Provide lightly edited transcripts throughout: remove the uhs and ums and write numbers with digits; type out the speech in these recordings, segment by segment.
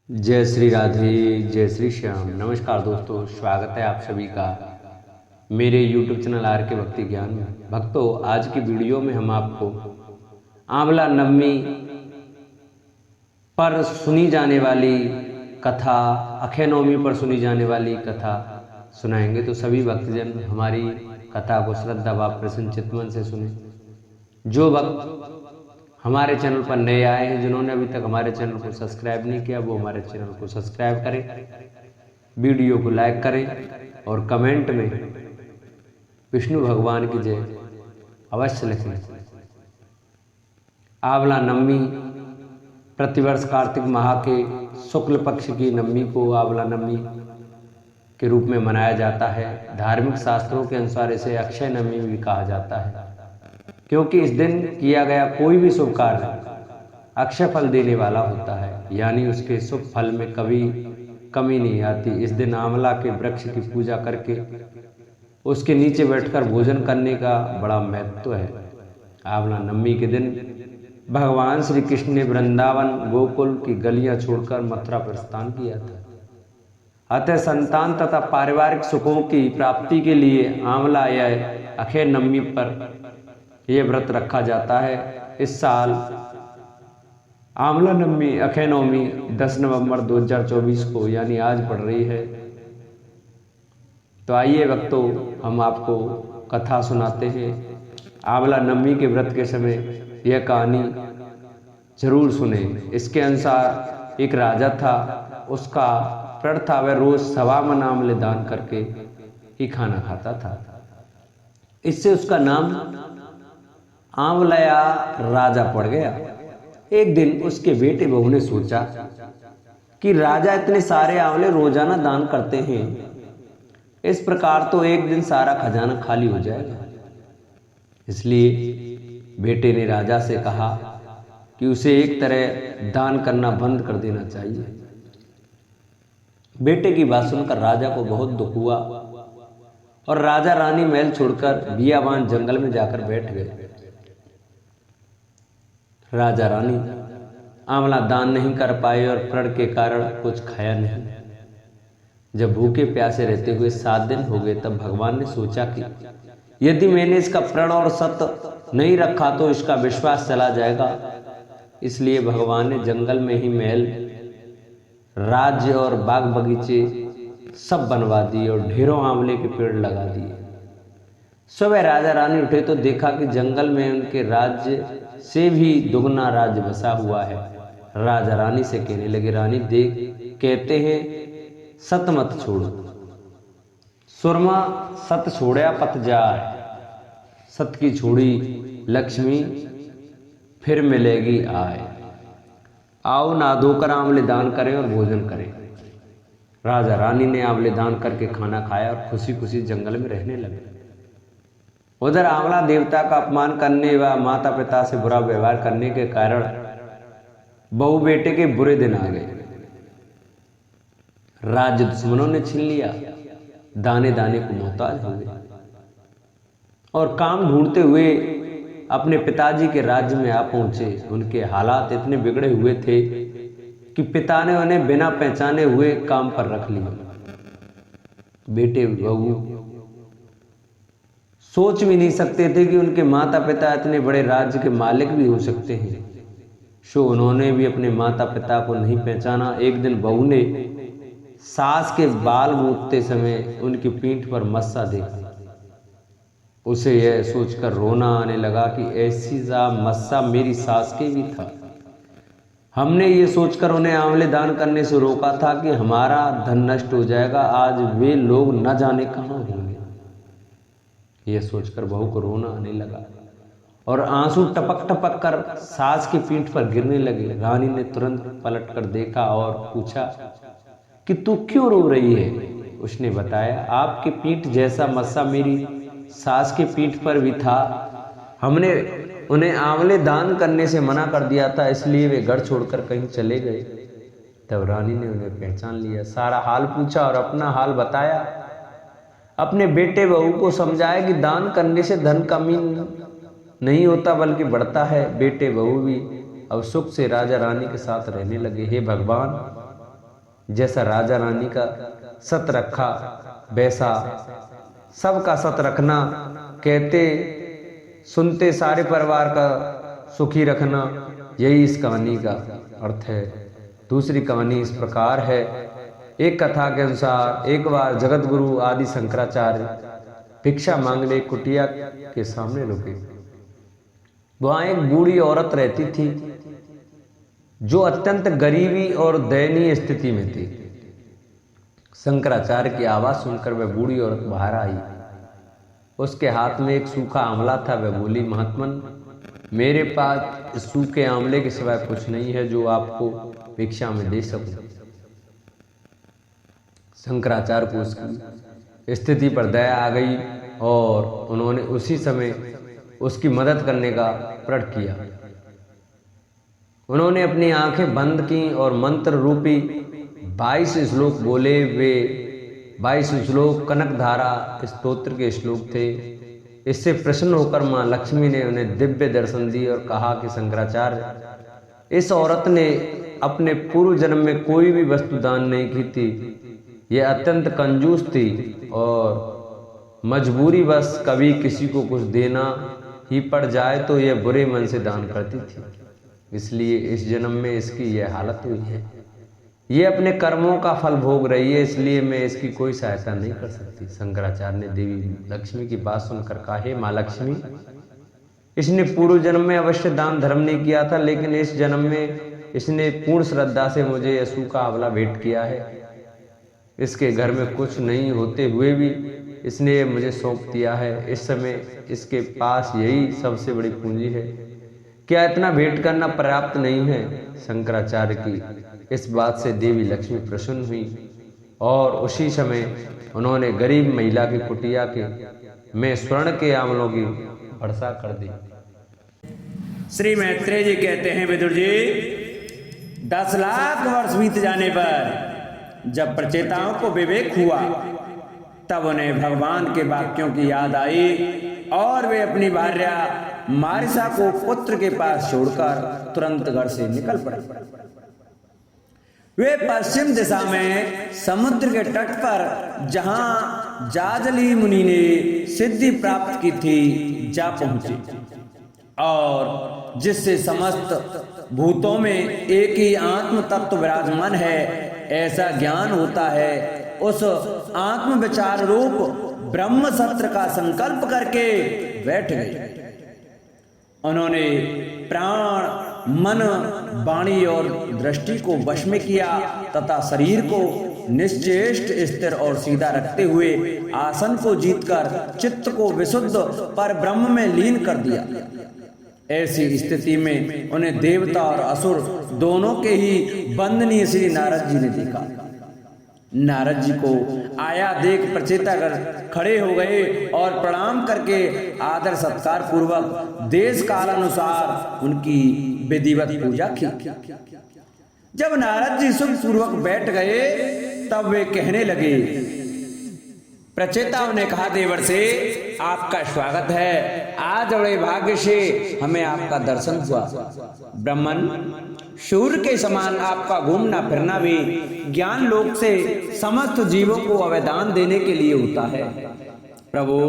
जय श्री राधे, जय श्री श्याम। नमस्कार दोस्तों, स्वागत है आप सभी का मेरे YouTube चैनल आर के भक्ति ज्ञान में। भक्तों, आज की वीडियो में हम आपको आंवला नवमी पर सुनी जाने वाली कथा, अक्षय नवमी पर सुनी जाने वाली कथा सुनाएंगे। तो सभी भक्तजन हमारी कथा को श्रद्धा भाव प्रसन्न चित्तमन से सुने। जो भक्त हमारे चैनल पर नए आए हैं, जिन्होंने अभी तक हमारे चैनल को सब्सक्राइब नहीं किया, वो हमारे चैनल को सब्सक्राइब करें, वीडियो को लाइक करें और कमेंट में विष्णु भगवान की जय अवश्य लिखें। आंवला नवमी प्रतिवर्ष कार्तिक माह के शुक्ल पक्ष की नवमी को आंवला नवमी के रूप में मनाया जाता है। धार्मिक शास्त्रों के अनुसार इसे अक्षय नवमी भी कहा जाता है, क्योंकि इस दिन किया गया कोई भी शुभ कार्य अक्षय फल देने वाला होता है, यानी उसके शुभ फल में कभी कमी नहीं आती। इस दिन आंवला के वृक्ष की पूजा करके उसके नीचे बैठकर भोजन करने का बड़ा महत्व है। आंवला नवमी के दिन भगवान श्री कृष्ण ने वृंदावन गोकुल की गलियां छोड़कर मथुरा प्रस्थान किया था। अतः संतान तथा पारिवारिक सुखों की प्राप्ति के लिए आंवला या अक्षय नवमी पर यह व्रत रखा जाता है। इस साल आंवला नवमी अक्षय नवमी 10 नवंबर 2024 को यानी आज पड़ रही है। तो आइए भक्तों, हम आपको कथा सुनाते हैं। आंवला नवमी के व्रत के समय यह कहानी जरूर सुने। इसके अनुसार एक राजा था, उसका व्रत था, वह रोज सवा मन आंवले दान करके ही खाना खाता था। इससे उसका नाम आंवलया राजा पड़ गया। एक दिन उसके बेटे बहू ने सोचा कि राजा इतने सारे आंवले रोजाना दान करते हैं, इस प्रकार तो एक दिन सारा खजाना खाली हो जाएगा। इसलिए बेटे ने राजा से कहा कि उसे एक तरह दान करना बंद कर देना चाहिए। बेटे की बात सुनकर राजा को बहुत दुख हुआ और राजा रानी महल छोड़कर बियाबान जंगल में जाकर बैठ गए। राजा रानी आंवला दान नहीं कर पाए और प्रण के कारण कुछ खाया नहीं। जब भूखे प्यासे रहते हुए 7 दिन हो गए, तब भगवान ने सोचा कि यदि मैंने इसका प्रण और सत्य नहीं रखा तो इसका विश्वास चला जाएगा। इसलिए भगवान ने जंगल में ही महल, राज्य और बाग बगीचे सब बनवा दिए और ढेरों आंवले के पेड़ लगा दिए। सुबह राजा रानी उठे तो देखा कि जंगल में उनके राज्य से भी दुगना राज्य बसा हुआ है। राजा रानी से कहने लगे, रानी देख, कहते हैं सत मत छोड़ो, सुरमा सत छोड़या पत जाए। सत की छोड़ी लक्ष्मी फिर मिलेगी आए। आओ ना धोकर आंवले दान करें और भोजन करें। राजा रानी ने आंवले दान करके खाना खाया और खुशी खुशी जंगल में रहने लगे। उधर आंवला देवता का अपमान करने व माता पिता से बुरा व्यवहार करने के कारण बहू बेटे के बुरे दिन आ गए। राज्य दुश्मनों ने छीन लिया, दाने दाने को मोहताज हो गए और काम ढूंढते हुए अपने पिताजी के राज्य में आ पहुंचे। उनके हालात इतने बिगड़े हुए थे कि पिता ने उन्हें बिना पहचाने हुए काम पर रख लिया। बेटे बहू सोच भी नहीं सकते थे कि उनके माता पिता इतने बड़े राज्य के मालिक भी हो सकते हैं। सो उन्होंने भी अपने माता पिता को नहीं पहचाना। एक दिन बहू ने सास के बाल मूतते समय उनकी पीठ पर मस्सा देखा। उसे यह सोचकर रोना आने लगा कि ऐसी सा मस्सा मेरी सास के भी था। हमने ये सोचकर उन्हें आंवले दान करने से रोका था कि हमारा धन नष्ट हो जाएगा, आज वे लोग न जाने कहाँ होंगे। यह सोचकर बहू को रोना आने लगा और आंसू टपक टपक कर सास की पीठ पर गिरने लगे। रानी ने तुरंत पलट कर देखा और पूछा कि तू क्यों रो रही है। उसने बताया, आपकी पीठ जैसा मस्सा मेरी सास की पीठ पर भी था। हमने उन्हें आंवले दान करने से मना कर दिया था, इसलिए वे घर छोड़कर कहीं चले गए। तब रानी ने उन्हें पहचान लिया, सारा हाल पूछा और अपना हाल बताया। अपने बेटे बहू को समझाया कि दान करने से धन कमी नहीं होता बल्कि बढ़ता है। बेटे बहू भी अब सुख से राजा रानी के साथ रहने लगे। हे भगवान, जैसा राजा रानी का सत रखा वैसा सबका सत रखना, कहते सुनते सारे परिवार का सुखी रखना, यही इस कहानी का अर्थ है। दूसरी कहानी इस प्रकार है। एक कथा के अनुसार एक बार जगत गुरु आदि शंकराचार्य भिक्षा मांगने कुटिया के सामने रुके। वहां एक बूढ़ी औरत रहती थी जो अत्यंत गरीबी और दयनीय स्थिति में थी। शंकराचार्य की आवाज सुनकर वह बूढ़ी औरत बाहर आई। उसके हाथ में एक सूखा आंवला था। वह बोली, महात्मन, मेरे पास इस सूखे आंवले के सिवाय कुछ नहीं है जो आपको भिक्षा में दे सकूं। शंकराचार्य को उसकी स्थिति पर दया आ गई और उन्होंने उसी समय उसकी मदद करने का प्रण किया। उन्होंने अपनी आंखें बंद की और मंत्र रूपी 22 श्लोक बोले। वे 22 श्लोक कनकधारा स्तोत्र के श्लोक थे। इससे प्रसन्न होकर मां लक्ष्मी ने उन्हें दिव्य दर्शन दी और कहा कि शंकराचार्य, इस औरत ने अपने पूर्व जन्म में कोई भी वस्तु दान नहीं की थी। यह अत्यंत कंजूस थी और मजबूरी बस कभी किसी को कुछ देना ही पड़ जाए तो यह बुरे मन से दान करती थी, इसलिए इस जन्म में इसकी यह हालत हुई है। ये अपने कर्मों का फल भोग रही है, इसलिए मैं इसकी कोई सहायता नहीं कर सकती। शंकराचार्य ने देवी लक्ष्मी की बात सुनकर कहा, हे माँ लक्ष्मी, इसने पूर्व जन्म में अवश्य दान धर्म नहीं किया था, लेकिन इस जन्म में इसने पूर्ण श्रद्धा से मुझे यह सूखा आंवला भेंट किया है। इसके घर में कुछ नहीं होते हुए भी इसने मुझे सौंप दिया है। इस समय इसके पास यही सबसे बड़ी पूंजी है। क्या इतना भेंट करना पर्याप्त नहीं है? शंकराचार्य की इस बात से देवी लक्ष्मी प्रसन्न हुई और उसी समय उन्होंने गरीब महिला की कुटिया के में स्वर्ण के आंवलों की वर्षा कर दी। श्री मैत्रेय जी कहते हैं, विदुर जी, 10 लाख वर्ष बीत जाने पर जब प्रचेताओं को विवेक हुआ तब उन्हें भगवान के वाक्यों की याद आई और वे अपनी भार्या मारिसा को पुत्र के पास छोड़कर तुरंत घर से निकल पड़े। वे पश्चिम दिशा में समुद्र के तट पर जहां जाजली मुनि ने सिद्धि प्राप्त की थी जा पहुंचे और जिससे समस्त भूतों में एक ही आत्म तत्व विराजमान है ऐसा ज्ञान होता है, उस आत्म विचार रूप ब्रह्म सत्र का संकल्प करके बैठ गए। उन्होंने प्राण, मन, वाणी और दृष्टि को वश में किया तथा शरीर को निश्चेष्ट, स्थिर और सीधा रखते हुए आसन को जीतकर चित्त को विशुद्ध पर ब्रह्म में लीन कर दिया। ऐसी स्थिति में उन्हें देवता और असुर दोनों के ही वंदनीय श्री नारद जी ने देखा। नारद जी को आया देख प्रचेतागण खड़े हो गए और प्रणाम करके आदर सत्कार पूर्वक देश काल अनुसार उनकी विधिवत पूजा की। जब नारद जी सुख पूर्वक बैठ गए तब वे कहने लगे। प्रचेताओं ने कहा, देवर से आपका स्वागत है। आज बड़े भाग्य से हमें आपका दर्शन हुआ। ब्राह्मण सूर्य के समान आपका घूमना फिरना भी ज्ञान लोक से समस्त जीवों को अवदान देने के लिए होता है। प्रभु,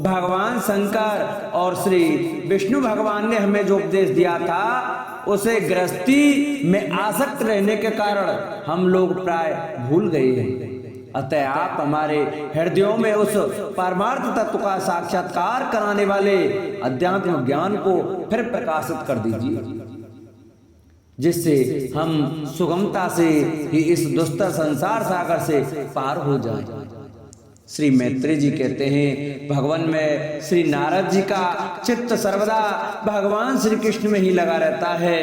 भगवान शंकर और श्री विष्णु भगवान ने हमें जो उपदेश दिया था उसे गृहस्थी में आसक्त रहने के कारण हम लोग प्राय भूल गए हैं। अतः आप हमारे हृदयों में उस परमार्थ तत्व का साक्षात्कार कराने वाले अध्यात्म ज्ञान को फिर प्रकाशित कर दीजिए, जिससे हम सुगमता से ही इस दुस्तर संसार सागर से पार हो जाएं। श्री मैत्रेय जी कहते हैं, भगवान में श्री नारद जी का चित्त सर्वदा भगवान श्री कृष्ण में ही लगा रहता है।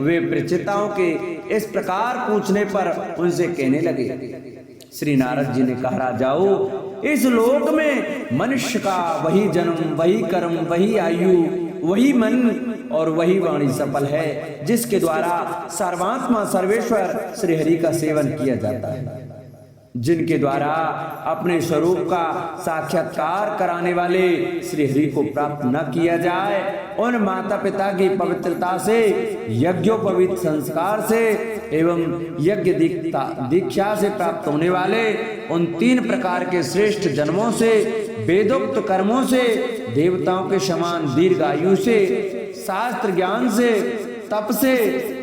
वे प्रचेताओं के इस प्रकार पूछने पर उनसे कहने लगे। श्री नारद जी ने कहा, राजाओ, इस लोक में मनुष्य का वही जन्म, वही कर्म, वही आयु, वही मन और वही वाणी सफल है जिसके द्वारा सर्वात्मा सर्वेश्वर श्री हरि का सेवन किया जाता है। जिनके द्वारा अपने स्वरूप का साक्षात्कार कराने वाले श्री हरि को प्राप्त न किया जाए, उन माता पिता की पवित्रता से, यज्ञोपवीत संस्कार से एवं यज्ञ दीक्षा से प्राप्त होने वाले उन 3 प्रकार के श्रेष्ठ जन्मों से, वेदोक्त कर्मों से, देवताओं के समान दीर्घ आयु से, शास्त्र ज्ञान से, तप से,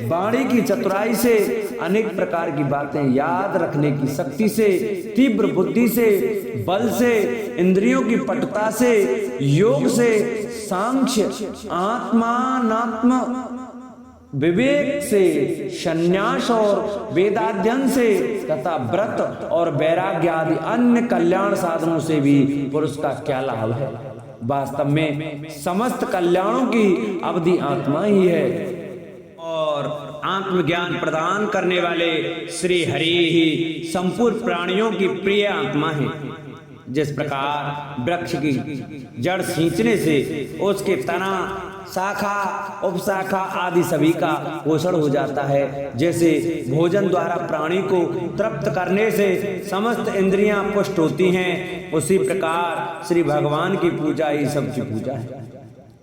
वाणी की चतुराई से, अनेक प्रकार की बातें याद रखने की शक्ति से, तीव्र बुद्धि से, बल से, इंद्रियों की पटुता से, योग से, सांख्य आत्मानात्म विवेक से, संन्यास और वेदाध्ययन से तथा व्रत और वैराग्य आदि अन्य कल्याण साधनों से भी पुरुष का क्या लाभ है। वास्तव में समस्त कल्याणों की अवधि आत्मा ही है और आत्मज्ञान प्रदान करने वाले श्री हरि ही संपूर्ण प्राणियों की प्रिय आत्मा है। जिस प्रकार वृक्ष की जड़ खींचने से उसके तना, शाखा, उपशाखा आदि सभी का पोषण हो जाता है, जैसे भोजन द्वारा प्राणी को तृप्त करने से समस्त इंद्रियां पुष्ट होती हैं, उसी प्रकार श्री भगवान की पूजा ही सबकी पूजा है।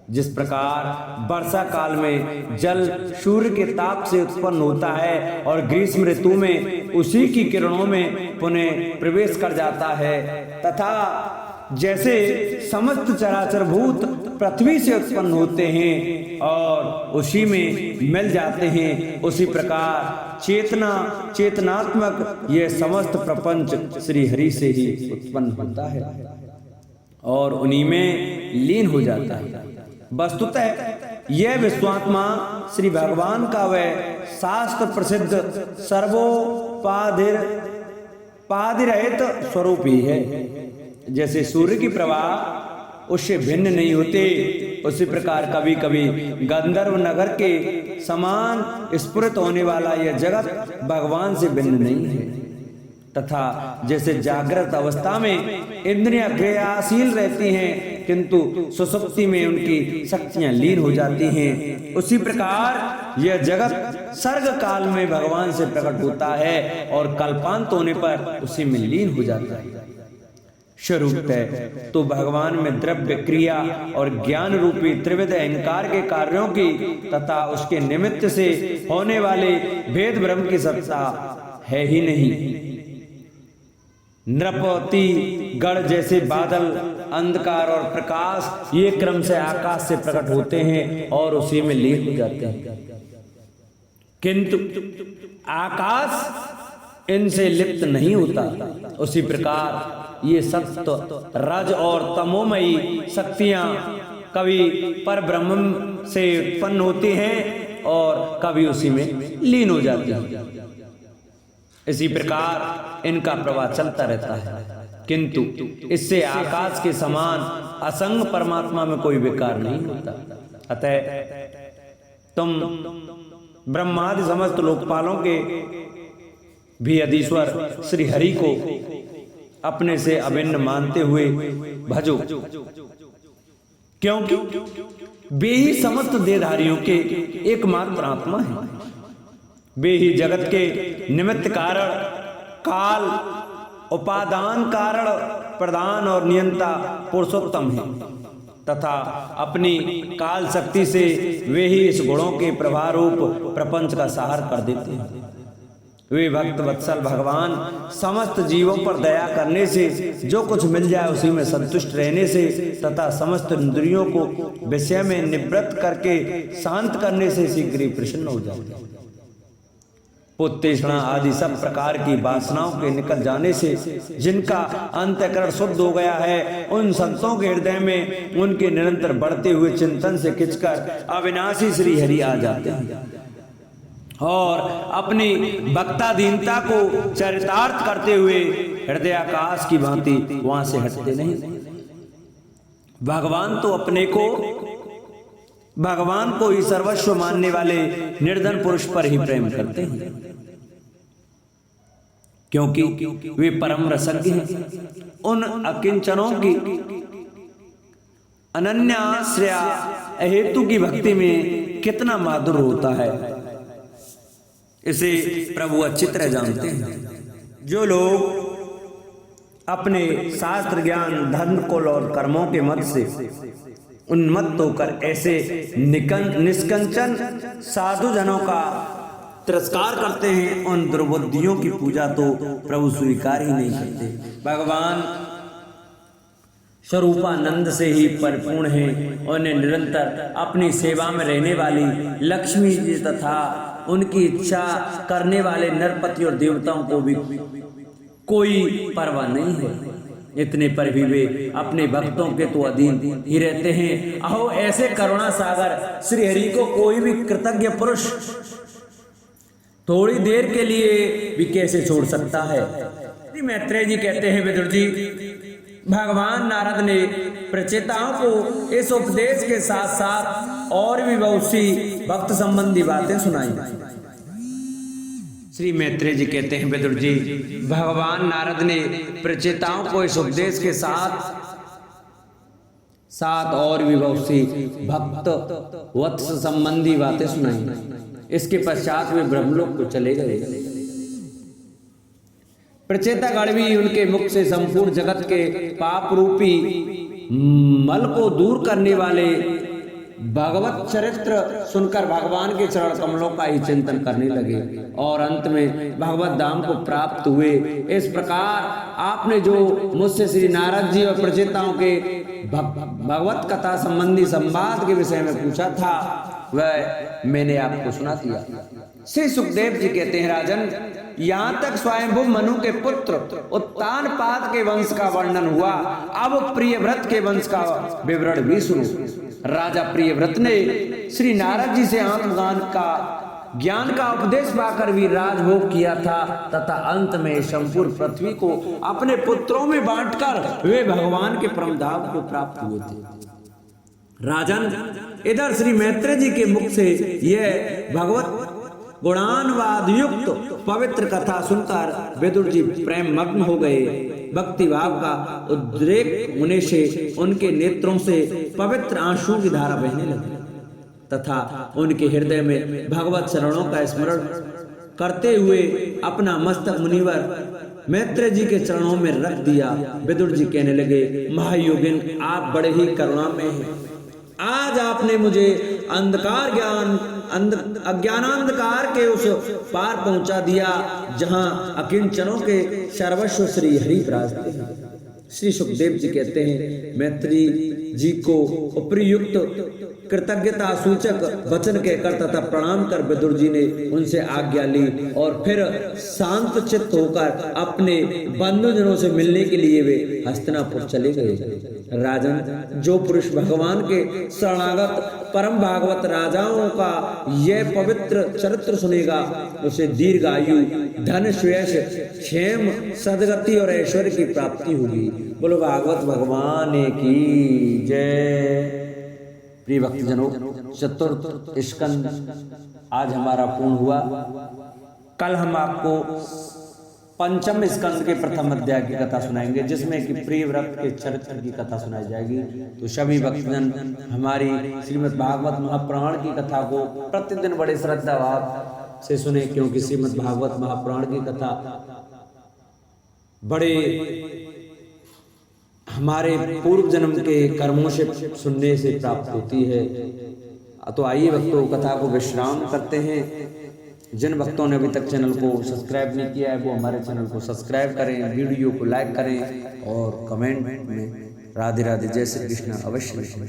जिस प्रकार वर्षा काल में जल सूर्य के ताप से उत्पन्न होता है और ग्रीष्म ऋतु में उसी की किरणों में पुनः प्रवेश कर जाता है, तथा जैसे समस्त चराचर भूत पृथ्वी से उत्पन्न होते हैं और उसी में मिल जाते हैं, उसी प्रकार चेतनात्मक यह समस्त प्रपंच श्री हरि से ही उत्पन्न होता है और उन्हीं में लीन हो जाता है। वस्तुतः यह विश्वात्मा श्री भगवान का वह शास्त्र प्रसिद्ध सर्वोपाधिरहित स्वरूप ही है। जैसे सूर्य की प्रभा उससे भिन्न नहीं होते, उसी प्रकार कभी कभी गंधर्व नगर के समान स्फुरित होने वाला यह जगत भगवान से भिन्न नहीं है, तथा जैसे जागृत अवस्था में इंद्रियां क्रियाशील रहती हैं किंतु सुसुप्ति में उनकी शक्तियां लीन हो जाती हैं, उसी प्रकार यह जगत सर्ग काल में भगवान से प्रकट होता है और कल्पांत होने पर उसी में लीन हो जाता है। स्वरूपतः तो भगवान में द्रव्य, क्रिया और ज्ञान रूपी त्रिविध अहंकार के कार्यों की तथा उसके निमित्त से होने वाले भेद ब्रह्म की सत्ता है ही नहीं। नृपति गण जैसे बादल, अंधकार और प्रकाश ये क्रम से आकाश से प्रकट होते हैं और उसी में लीन हो जाते हैं, किंतु आकाश इनसे लिप्त नहीं होता। उसी प्रकार ये सत्व, रज और तमोमयी शक्तियां कभी पर ब्रह्म से उत्पन्न होती हैं और कभी उसी में लीन हो जाती हैं। इसी प्रकार इनका प्रवाह चलता रहता है, किंतु इससे आकाश के समान असंग परमात्मा में कोई विकार नहीं होता। अतः तुम ब्रह्मादि समस्त लोकपालों के भी अधीश्वर श्री हरि को अपने से अभिन्न मानते हुए भजो, क्योंकि वे ही समस्त देहधारियों के एकमात्र आत्मा है। वे ही जगत के निमित्त कारण, काल, उपादान कारण, प्रधान और नियंता पुरुषोत्तम है, तथा अपनी काल शक्ति से वे ही इस गुणों के प्रभाव रूप प्रपंच का सहार कर देते हैं। वे भक्त वत्सल भगवान समस्त जीवों पर दया करने से, जो कुछ मिल जाए उसी में संतुष्ट रहने से तथा समस्त इंद्रियों को विषय में निवृत्त करके शांत करने से शीघ्र ही प्रसन्न हो जाते हैं। पुत्तेषणा आदि सब प्रकार की वासनाओं के निकल जाने से जिनका अंतःकरण शुद्ध हो गया है, उन संतों के हृदय में उनके निरंतर बढ़ते हुए चिंतन से खिंचकर अविनाशी श्री हरि आ जाते हैं और अपनी भक्ताधीनता को चरितार्थ करते हुए हृदयाकाश की भांति वहां से हटते नहीं। भगवान को ही सर्वस्व मानने वाले निर्धन पुरुष पर ही प्रेम करते हैं, क्योंकि वे परम रसज्ञ हैं। उन अकिंचनों की अनन्याश्रया अहेतु की भक्ति में कितना माधुर्य होता है, इसे प्रभु अच्छी तरह जानते हैं। जो लोग अपने शास्त्र ज्ञान, धर्म कुल और कर्मों के मत से उन्मत्त होकर ऐसे निष्कंचन साधु जनों का तिरस्कार करते हैं, उन दुर्बुद्धियों की पूजा तो प्रभु स्वीकार ही नहीं करते। भगवान स्वरूपानंद से ही परिपूर्ण हैं। उन्हें निरंतर अपनी सेवा में रहने वाली लक्ष्मी जी तथा उनकी इच्छा करने वाले नरपति और देवताओं को भी कोई परवाह नहीं है। इतने पर भी वे अपने भक्तों के तो अधीन ही रहते हैं। अहो ऐसे करुणा सागर श्री हरि को कोई भी कृतज्ञ पुरुष थोड़ी देर के लिए भी कैसे छोड़ सकता है। श्री मैत्रेय जी कहते हैं, विदुर जी, भगवान नारद ने प्रचेताओं को इस उपदेश के साथ साथ और भी बहुत सी भक्त संबंधी बातें सुनाई। श्री मैत्रेय जी कहते हैं, विदुर जी, भगवान नारद ने प्रचेताओं को इस उपदेश के साथ और भी बहुत सी भक्त वत्स संबंधी बातें सुनाई। इसके पश्चात वे ब्रह्मलोक को चले गए। प्रचेतागण भी उनके मुख से संपूर्ण जगत के पाप रूपी मल को दूर करने वाले भगवत चरित्र सुनकर भगवान के चरण कमलों का ही चिंतन करने लगे और अंत में भगवत धाम को प्राप्त हुए। इस प्रकार आपने जो मुझसे श्री नारद जी और प्रचेताओं के भगवत कथा संबंधी संवाद के विषय में पूछा था, वह मैंने आपको सुना दिया। श्री सुखदेव जी कहते हैं, राजन, यहाँ तक स्वयंभू मनु के पुत्र उत्तानपाद के वंश का वर्णन हुआ। अब प्रियव्रत के वंश का विवरण भी सुनो। राजा प्रियव्रत ने श्री नारद जी से आत्मज्ञान का उपदेश पाकर भी राजभोग किया था तथा अंत में संपूर्ण पृथ्वी को अपने पुत्रों में बांटकर वे भगवान के परम धाम को प्राप्त हुए थे। राजन, इधर श्री मैत्रेय जी के मुख से यह भगवत गुणानवाद युक्त पवित्र कथा सुनकर विदुर जी प्रेम मग्न हो गए। भक्ति भाव का उद्रेक होने से उनके नेत्रों से पवित्र आंसुओं की धारा बहने लगी तथा उनके हृदय में भगवत चरणों का स्मरण करते हुए अपना मस्तक मुनिवर मैत्रेय जी के चरणों में रख दिया। विदुर जी कहने लगे, महायोगिन, आप बड़े ही करुणा में हैं। आज आपने मुझे अज्ञानांधकार के उस पार पहुंचा दिया जहां अकिंचनों के सर्वस्व श्री हरि विराजते हैं। श्री सुखदेव जी कहते हैं, मैत्रेय जी को उपयुक्त कृतज्ञता सूचक वचन कहकर तथा प्रणाम कर विदुर जी ने उनसे आज्ञा ली और फिर शांत चित्त होकर अपने बंधुजनों से मिलने के लिए वे हस्तिनापुर चले गए। राजन, जो पुरुष भगवान के शरणागत परम भागवत राजाओं का यह पवित्र चरित्र सुनेगा, उसे दीर्घ आयु, धन, श्रेयस, क्षेम, सदगति और ऐश्वर्य की प्राप्ति होगी। बोलो भागवत भगवान की जय। प्रिय भक्तजनों, चतुर्थ स्कंद आज हमारा पूर्ण हुआ। कल हम आपको पंचम स्कंद के प्रथम अध्याय की कथा सुनाएंगे, जिसमें कि प्रियव्रत के चरित्र की कथा सुनाई जाएगी। तो सभी भक्तजन हमारी श्रीमद् भागवत महापुराण की कथा को प्रतिदिन बड़े श्रद्धा भाव से सुने, क्योंकि श्रीमद् भागवत महापुराण की कथा बड़े हमारे पूर्व जन्म के कर्मों से सुनने से प्राप्त होती है। तो आइए भक्तों, कथा को विश्राम करते हैं। जिन भक्तों ने अभी तक चैनल को सब्सक्राइब नहीं किया है, वो हमारे चैनल को सब्सक्राइब करें, वीडियो को लाइक करें और कमेंट में राधे राधे जय श्री कृष्ण अवश्य लिखें।